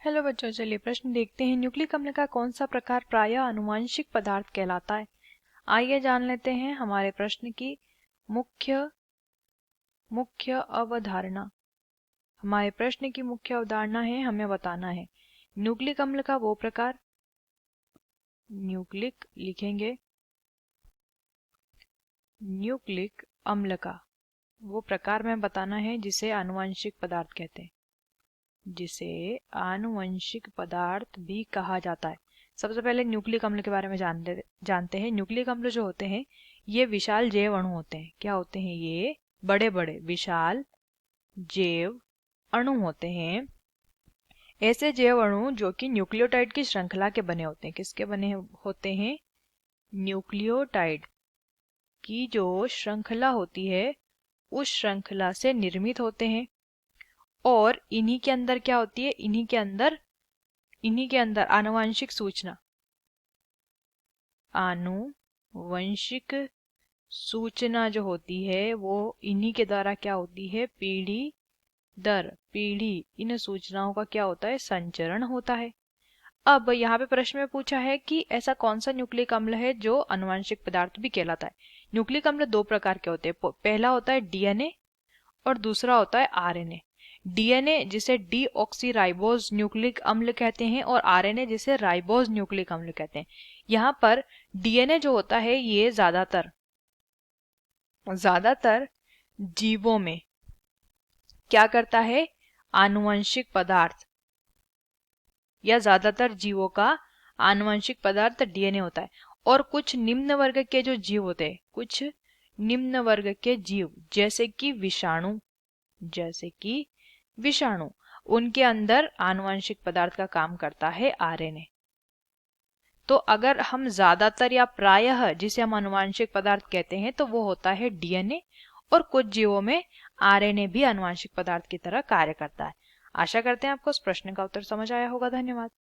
Hello बच्चों, चलिए प्रश्न देखते हैं। न्यूक्लिक अम्ल का कौन सा प्रकार प्रायः आनुवंशिक पदार्थ कहलाता है? आइए जान लेते हैं हमारे प्रश्न की मुख्य अवधारणा। हमारे प्रश्न की मुख्य अवधारणा है, हमें बताना है न्यूक्लिक अम्ल का वो प्रकार, न्यूक्लिक लिखेंगे, न्यूक्लिक अम्ल का वो प्रकार में बताना है जिसे आनुवंशिक पदार्थ कहते हैं, जिसे आनुवंशिक पदार्थ भी कहा जाता है। सबसे पहले न्यूक्लिक अम्ल के बारे में जानते हैं। न्यूक्लिक अम्ल जो होते हैं ये विशाल जैव अणु होते हैं। क्या होते हैं? ये बड़े बड़े विशाल जैव अणु होते हैं। ऐसे जैव अणु जो कि न्यूक्लियोटाइड की श्रृंखला के बने होते हैं। किसके बने होते हैं? न्यूक्लियोटाइड की जो श्रृंखला होती है उस श्रृंखला से निर्मित होते हैं। और इन्हीं के अंदर क्या होती है? इन्हीं के अंदर आनुवंशिक सूचना जो होती है वो इन्हीं के द्वारा क्या होती है? पीढ़ी दर पीढ़ी इन सूचनाओं का क्या होता है? संचरण होता है। अब यहाँ पे प्रश्न में पूछा है कि ऐसा कौन सा न्यूक्लिक अम्ल है जो आनुवंशिक पदार्थ भी कहलाता है। न्यूक्लिक अम्ल दो प्रकार के होते हैं। पहला होता है डीएनए और दूसरा होता है आरएनए। डीएनए जिसे डीऑक्सीराइबोज न्यूक्लिक अम्ल कहते हैं और आरएनए जिसे राइबोज न्यूक्लिक अम्ल कहते हैं। यहाँ पर डीएनए जो होता है ये ज्यादातर जीवों में क्या करता है? आनुवंशिक पदार्थ, या ज्यादातर जीवों का आनुवंशिक पदार्थ डीएनए होता है। और कुछ निम्न वर्ग के जो जीव होते हैं, कुछ निम्न वर्ग के जीव जैसे कि विषाणु, उनके अंदर आनुवंशिक पदार्थ का काम करता है आरएनए। तो अगर हम ज्यादातर या प्रायः जिसे हम आनुवंशिक पदार्थ कहते हैं तो वो होता है डीएनए, और कुछ जीवों में आरएनए भी आनुवंशिक पदार्थ की तरह कार्य करता है। आशा करते हैं आपको इस प्रश्न का उत्तर समझ आया होगा। धन्यवाद।